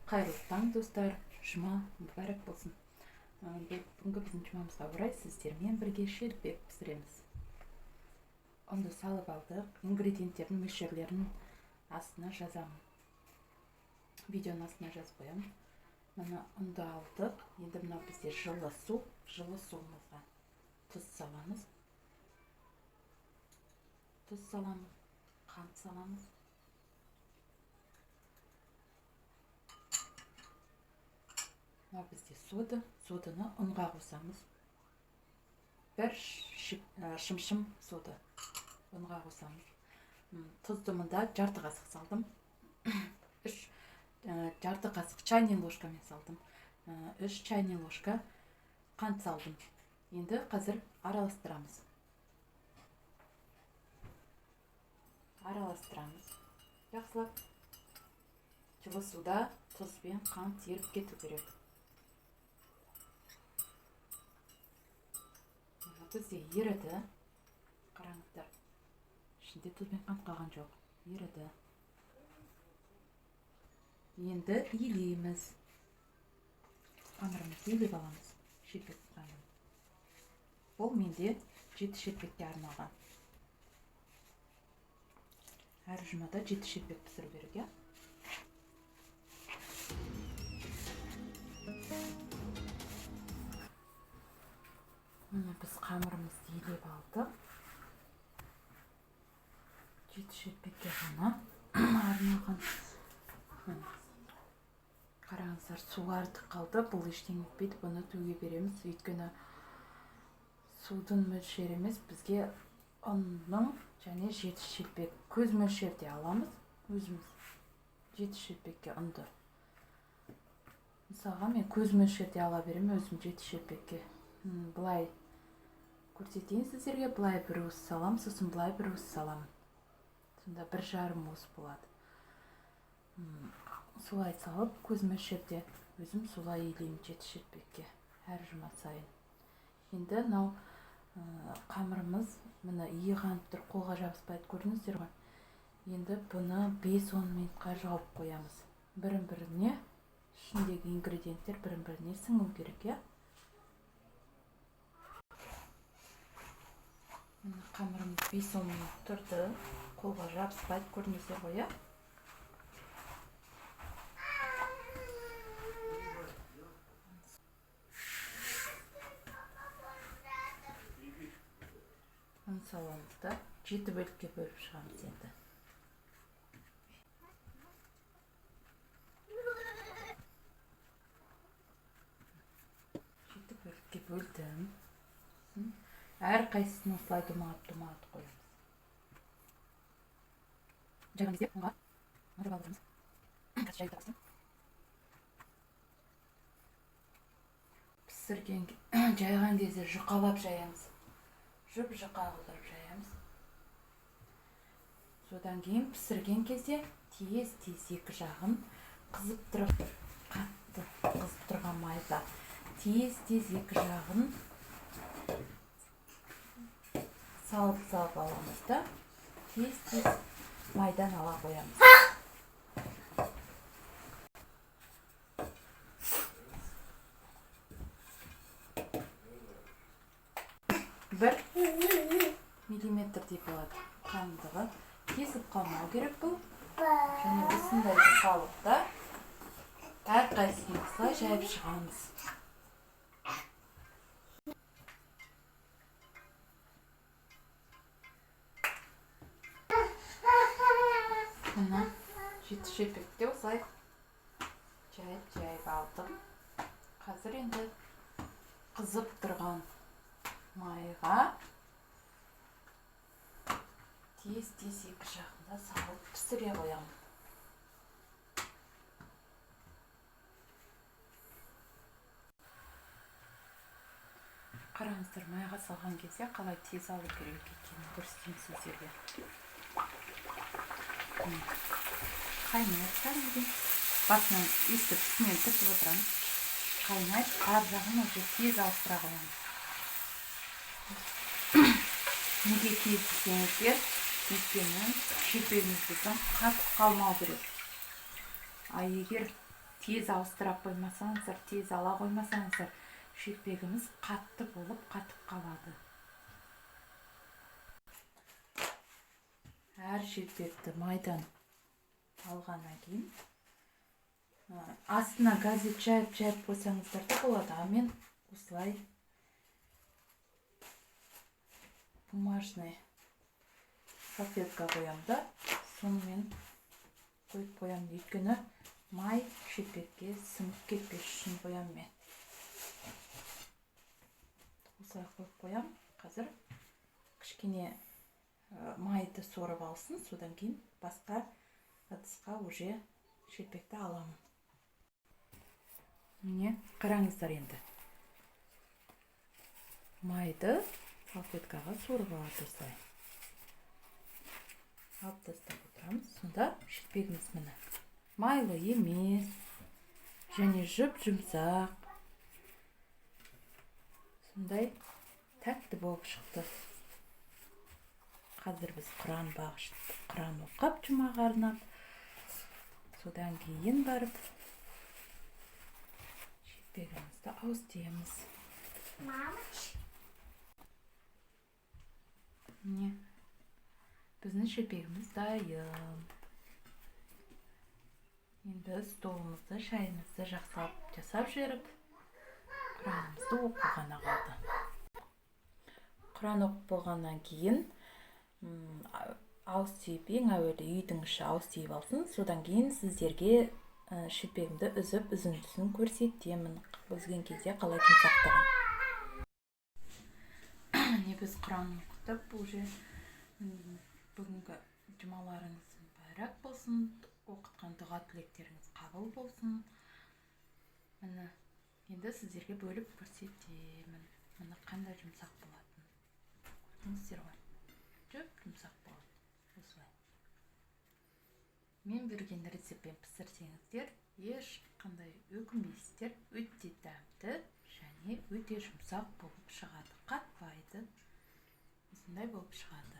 Қайырлы таң достар, жұма мүбәрәк болсын. Бүгінгі біздің жұмамызға орай сіздермен бірге шелпек пісіреміз. Ұнды салып алдық, ингредиенттердің мөлшерлерін астына жазамын. Видеоның астына жазып қоямын. Мына ұнды алдық. Енді мына бізде жылы суымызға тұз саламыз. Қант саламыз. Мына бізде соданы ұнға қосамыз. Бір шымшым сода ұнға қосамыз. Тұзды мында жарты қасық салдым. Жарты қасық чайный ложкамен салдым. 3 чайный ложка қант салдым. Енді қазір араластырамыз. Жақсылап. Жылы суда тұз бен қант еріп кету керек. Бізде еріді. Қараңыздар. Ішінде тұз бен қант қалған жоқ. Еріді. Енді илейміз. Қамырымызды илеп аламыз. Шелпек қамырын. Бұл менде 7 шелпекке арналған. Әр жұмада 7 шелпек пісіру керек, иә? Біз қамырымызды илеп алдық. 7 шелпекке ғана арналған. Қараңыздар, су артық қалды. Бұл ештеңе етпейді. Бұны төге береміз. Өйткені судың мөлшері емес, бізге ұнның және 7 шелпек көз мөлшерде аламыз. Өзіміз 7 шелпекке ұнды. Мысалға мен көз мөлшерде ала беремін өзім 7 шелпекке. Бұлай көрсетейін сіздерге. Бұлай бір уыс салам, сосын бұлай бір уыс салам. Сонда 1,5 уыс болады. Солай салып, көз мөлшерде өзім солай илеймін 7 шелпекке әр жұма сайын. Енді мынау қамырымыз мына иіғанып тұр, қолға жабыспайды, көрдіңіздер ғой. Енді бұны 5-10 минутқа жауып қоямыз. Бірін-біріне, ішіндегі ингредиенттер бірін-біріне сіңу керек, иә? Қамырымыз 5-10 минут тұрды, қолға жабыспайды, көрдіңіздер ғой, иә? Саламызды 7 бөлікке бөліп шығамыз енді. 7 бөлікке бөлдім. Әр қайсысын осылай думалап қоямыз. Жайған кезде ұнға мұрып алдырмыз. Қазір жайып тағыстым. Пісірген жайған кезде жұқалап жаямыз. Жұқа қылдырып жаямыз. Содан кейін пісірген кезде тез екі жағын қызып тұрып, қатты қызып тұрған майда тез екі жағын салып аламыз да, тез майдан ала қоямыз. Бір миллиметрдей болады қалыңдығы. Кесіп қалмау керек бұл. Және осындай қалыпта әр қайсысын осылай жайып шығамыз. Мына 7 шелпекте осылай жайып алдым. Қазір енді қызып тұрған майға тез екі жағында салып пісіре қоямын. Қараңыздар, майға салған кезде қалай тез алу керек екенін көрсетейін сіздерге. Қайнайды кәдімгідей. Басынан естіп, үстінен түртіп отырамыз. Қайнайды, ар жағын уже тез ауыстыра қоямыз. Неге тез десеңіздер, өйткені шелпегіміз біздің қатып қалмау керек. А егер тез ауыстыра қоймасаңыздар, тез ала қоймасаңыздар, шелпегіміз қатты болып қатып қалады. Әр шелпекті майдан алғаннан кейін астына газет жайып қойсаңыздар да болады. А мен осылай бумажный салфетка қоямын да, сонымен қойып қоямын. Өйткені май шелпекке сіңіп кетпес үшін қоямын мен. Осылай қойып қоямын. Қазір кішкене майды сорып алсын, содан кейін басқа ыдысқа уже шелпекті аламын. Міне, қараңыздар енді. Майды салфеткаға сорып алады осылай. Алып тастап отырамыз. Сонда шелпегіміз міне майлы емес, және жұп-жұмсақ. Сондай тәтті болып шықты. Қазір біз Құран оқып, жұмаға арнап, содан кейін барып шелпегімізді ауыстырамыз. Міне, біздің шелпегіміз дайын. Енді столымызды, шайымызды жақсылап жасап жіберіп, Құранымызды оқу ғана қалды. Құран оқып болғаннан кейін ауыстырып, ең әуелі үйдің іші ауыстырып алсын, содан кейін сіздерге шелпегімді үзіп, үзіндісін көрсетемін. Үзген кезде қалай жұмсақтығын. Біз Құран оқытып, уже бүгінгі жұмаларыңыз байрақ болсын, оқытқан дұға тілектеріңіз қабыл болсын. Міне, енді сіздерге бөліп көрсетемін. Міне қандай жұмсақ болатын. Көрдіңіздер ғой. Жұмсақ болады. Осылай. Мен берген рецептпен пісірсеңіздер, ешқандай өкінбейсіздер. Өте дәмді және өте жұмсақ болып шығады. Қатпайды. Осындай болып шығады.